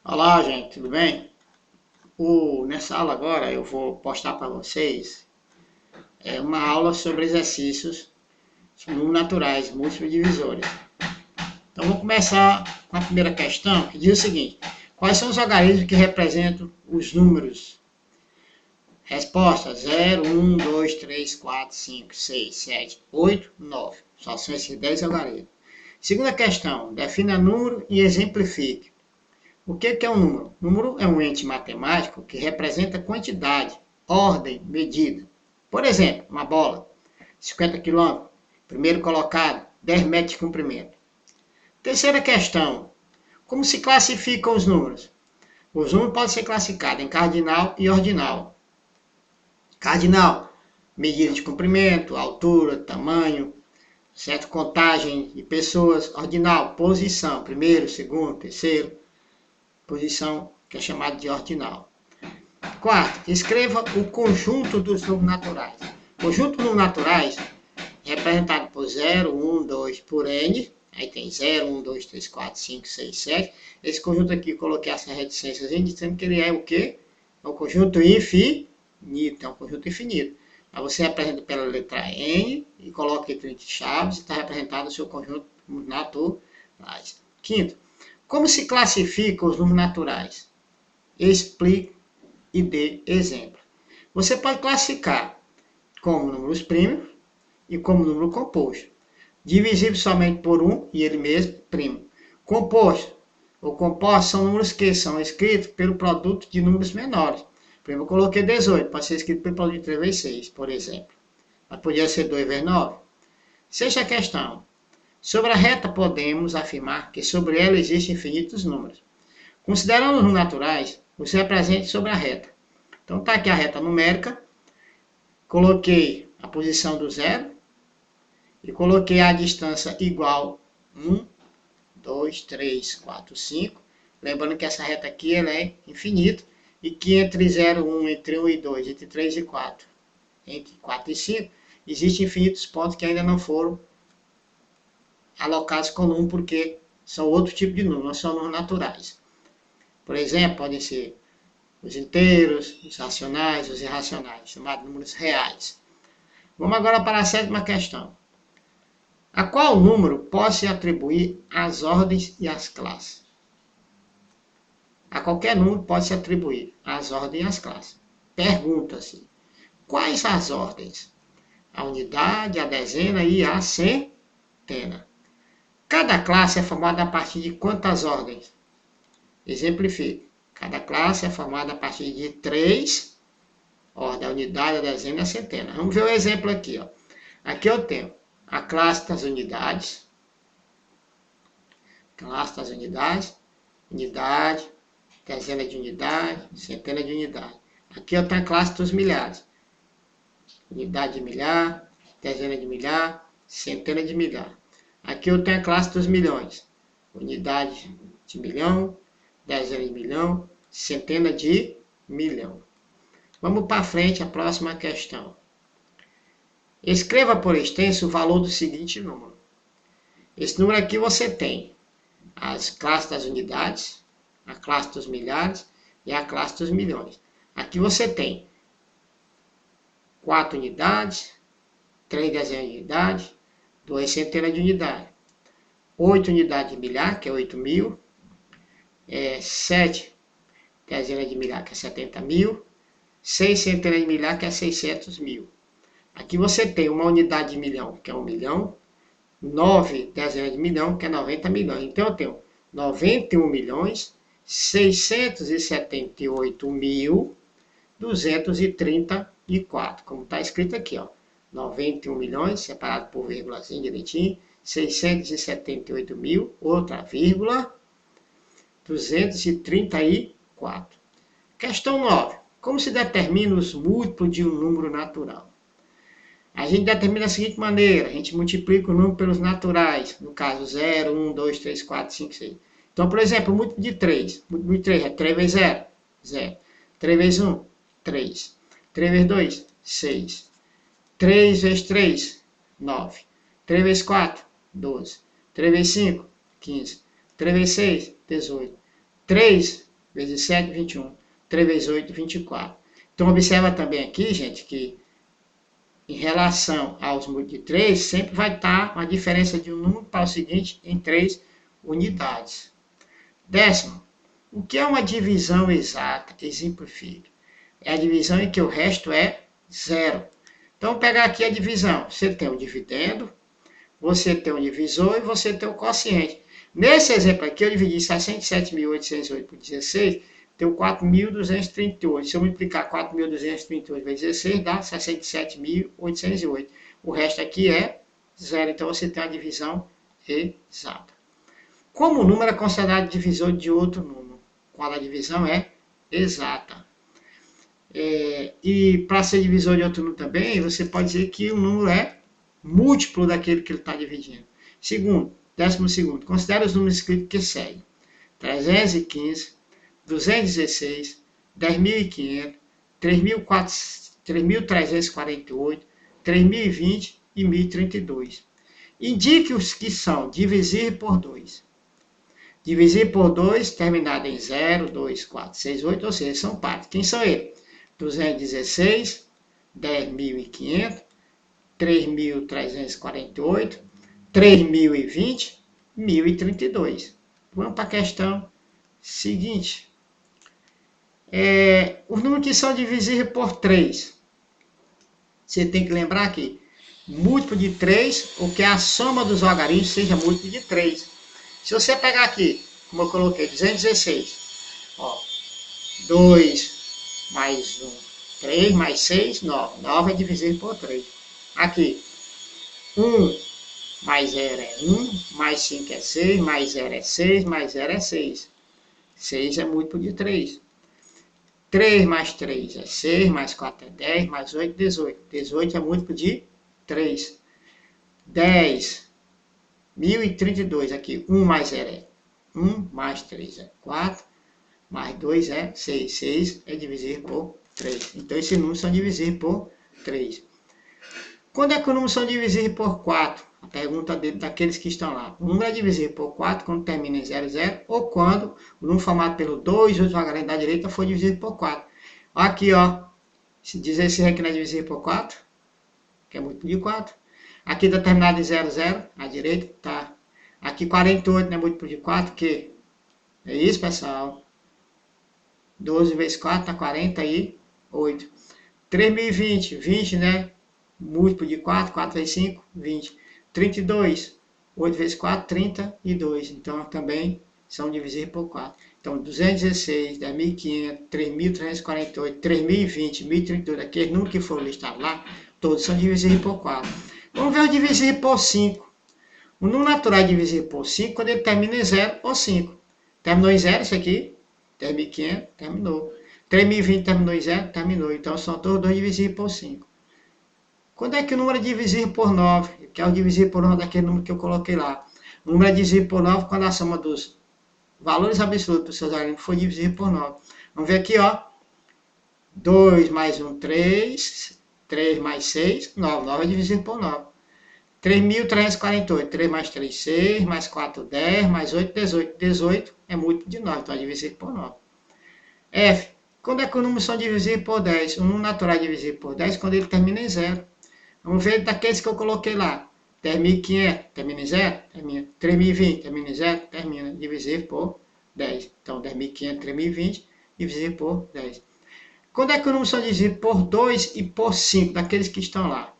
Olá, gente, tudo bem? Nessa aula agora eu vou postar para vocês uma aula sobre exercícios naturais, múltiplos divisores. Então vou começar com a primeira questão, que diz o seguinte: quais são os algarismos que representam os números? Resposta: 0, 1, 2, 3, 4, 5, 6, 7, 8, 9. Só são esses 10 algarismos. Segunda questão: defina número e exemplifique. O que é um número? Número é um ente matemático que representa quantidade, ordem, medida. Por exemplo, uma bola, 50 km, primeiro colocado, 10 metros de comprimento. Terceira questão, como se classificam os números? Os números podem ser classificados em cardinal e ordinal. Cardinal, medida de comprimento, altura, tamanho, certo? Contagem de pessoas. Ordinal, posição, primeiro, segundo, terceiro. Posição que é chamada de ordinal. Quarto, escreva o conjunto dos números naturais. O conjunto dos números naturais, representado por 0, 1, 2, por n. Aí tem 0, 1, 2, 3, 4, 5, 6, 7. Esse conjunto aqui, eu coloquei essa reticência, dizendo que ele é o quê? É um conjunto infinito. É um conjunto infinito. Aí você representa pela letra N e coloca entre chaves e está representado o seu conjunto naturais. Quinto, como se classificam os números naturais? Explique e dê exemplo. Você pode classificar como números primos e como número composto. Divisível somente por 1 e ele mesmo, primo. Composto ou compostos são números que são escritos pelo produto de números menores. Por exemplo, eu coloquei 18, pode ser escrito pelo produto de 3 vezes 6, por exemplo. Mas podia ser 2 vezes 9. Sexta questão. Sobre a reta podemos afirmar que sobre ela existem infinitos números. Considerando os números naturais, você represente sobre a reta. Então está aqui a reta numérica, coloquei a posição do zero e coloquei a distância igual 1, 2, 3, 4, 5. Lembrando que essa reta aqui ela é infinita e que entre 0 e 1, entre 1 e 2, entre 3 e 4, entre 4 e 5, existem infinitos pontos que ainda não foram alocados com 1 porque são outro tipo de número, não são números naturais. Por exemplo, podem ser os inteiros, os racionais, os irracionais, chamados números reais. Vamos agora para a sétima questão. A qual número pode-se atribuir as ordens e as classes? A qualquer número pode-se atribuir as ordens e as classes. Pergunta-se, quais as ordens? A unidade, a dezena e a centena. Cada classe é formada a partir de quantas ordens? Exemplifique. Cada classe é formada a partir de 3 ordens, a unidade, a dezena e a centena. Vamos ver o exemplo aqui. Ó. Aqui eu tenho a classe das unidades, unidade, dezena de unidade, centena de unidade. Aqui eu tenho a classe dos milhares, unidade de milhar, dezena de milhar, centena de milhar. Aqui eu tenho a classe dos milhões, unidade de milhão, dezena de milhão, centena de milhão. Vamos para frente, a próxima questão. Escreva por extenso o valor do seguinte número. Esse número aqui você tem as classes das unidades, a classe dos milhares e a classe dos milhões. Aqui você tem 4 unidades, 3 dezenas de unidade, 2 centenas de unidade, 8 unidades de milhar, que é 8.000, 7 dezenas de milhar, que é 70.000, 6 centenas de milhar, que é 600.000. Aqui você tem uma unidade de milhão, que é 1 milhão, 9 dezenas de milhão, que é 90 milhões. Então eu tenho 91.678.234, como está escrito aqui, ó. 91 milhões, separado por vírgulazinho direitinho, 678 mil, outra vírgula, 234. Questão 9. Como se determina os múltiplos de um número natural? A gente determina da seguinte maneira, a gente multiplica o número pelos naturais, no caso 0, 1, 2, 3, 4, 5, 6. Então, por exemplo, o múltiplo de 3. O múltiplo de 3 é 3 vezes 0, 0. 3 vezes 1, 3. 3 vezes 2, 6. 3 vezes 3, 9. 3 vezes 4, 12. 3 vezes 5, 15. 3 vezes 6, 18. 3 vezes 7, 21. 3 vezes 8, 24. Então, observa também aqui, gente, que em relação aos múltiplos de 3, sempre vai estar uma diferença de um número para o seguinte em 3 unidades. Décimo, o que é uma divisão exata? Exemplifique. É a divisão em que o resto é zero. Então, vou pegar aqui a divisão. Você tem o dividendo, você tem o divisor e você tem o quociente. Nesse exemplo aqui, eu dividi 67.808 por 16, deu 4.238. Se eu multiplicar 4.238 vezes 16, dá 67.808. O resto aqui é zero. Então, você tem a divisão exata. Como o número é considerado divisor de outro número? Qual a divisão é exata? E para ser divisor de outro número também, você pode dizer que o número é múltiplo daquele que ele está dividindo. Segundo, 12º, considere os números escritos que seguem. 315, 216, 10.500, 3.348, 3.020 e 1.032. Indique os que são divisir por 2. Divisir por 2, terminado em 0, 2, 4, 6, 8, ou seja, são pares. Quem são eles? 216, 10.500, 3.348, 3.020, 1.032. Vamos para a questão seguinte. Os números que são divisíveis por 3. Você tem que lembrar que múltiplo de 3, ou que a soma dos algarismos seja múltiplo de 3. Se você pegar aqui, como eu coloquei, 216, ó, 2 mais 1, 3 mais 6, 9. 9 é divisível por 3. Aqui, 1 mais 0 é 1, mais 5 é 6, mais 0 é 6, mais 0 é 6. 6 é múltiplo de 3. 3 mais 3 é 6, mais 4 é 10, mais 8 é 18. 18 é múltiplo de 3. 10, 1032 aqui. 1 mais 0 é 1, mais 3 é 4, mais 2 é 6. 6 é divisível por 3. Então, esses números são divisíveis por 3. Quando é que os números são divisíveis por 4? A pergunta daqueles que estão lá. O número é divisível por 4 quando termina em 0, 0, ou quando o número formado pelo 2, o algarismo da direita, for divisível por 4. Aqui, ó, 16 aqui não é divisível por 4, que é múltiplo de 4. Aqui está terminado em 0, 0, à direita, tá. Aqui 48 não é múltiplo de 4, que é isso, pessoal. 12 vezes 4 dá 48. 3.020, 20, né? Múltiplo de 4, 4 vezes 5, 20. 32, 8 vezes 4, 32. Então, também são divisíveis por 4. Então, 216, 10.500, 3.348, 3.020, 1.032, aqueles números que foram listados lá, todos são divisíveis por 4. Vamos ver o divisível por 5. O número natural é divisível por 5 quando ele termina em 0 ou 5. Terminou em 0, isso aqui, 10.500, terminou. 3.020 terminou em 0, terminou. Então, são todos dois divisíveis por 5. Quando é que o número é divisível por 9? Que é o divisível por 9 daquele número que eu coloquei lá. O número é divisível por 9 quando a soma dos valores absolutos dos seus algarismos for divisível por 9. Vamos ver aqui, ó. 2 mais 1, 3. 3 mais 6, 9. 9 é divisível por 9. 3.348. 3 mais 3, 6. Mais 4, 10. Mais 8, 18. 18 é múltiplo de 9, então é divisível por 9. F. Quando é que os números são divisíveis por 10? O número natural é divisível por 10 quando ele termina em 0. Vamos ver daqueles que eu coloquei lá. 10.500, termina em 0? Termina. 3.020, termina em 0? Termina. Divisível por 10. Então, 10.500, 3.020, divisível por 10. Quando é que os números são divisíveis por 2 e por 5, daqueles que estão lá?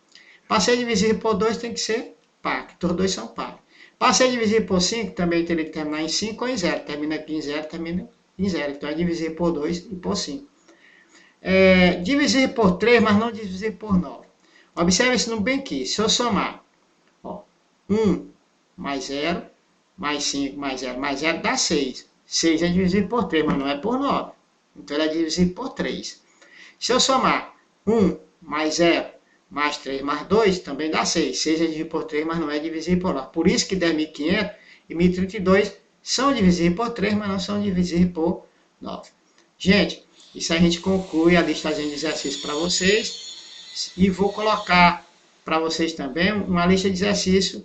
Para ser divisível por 2 tem que ser par, que todos dois são par. Para ser divisível por 5, também teria que terminar em 5 ou em 0. Termina aqui em 0, termina em 0. Então, é divisível por 2 e por 5. Divisível por 3, mas não divisível por 9. Observe esse número bem aqui. Se eu somar, ó, 1 mais 0, mais 5, mais 0, mais 0 dá 6. 6 é divisível por 3, mas não é por 9. Então, ele é divisível por 3. Se eu somar 1 mais 0, mais 3, mais 2, também dá 6. 6 é divisível por 3, mas não é divisível por 9. Por isso que 10.500 e 1.032 são divisíveis por 3, mas não são divisíveis por 9. Gente, isso a gente conclui a listazinha de exercícios para vocês. E vou colocar para vocês também uma lista de exercícios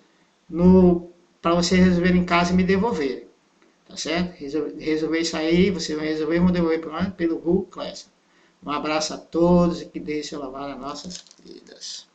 para vocês resolverem em casa e me devolverem. Tá certo? Resolver isso aí, você vai resolver e vão devolver para nós pelo Google Classroom. Um abraço a todos e que Deus te louvar nas nossas vidas.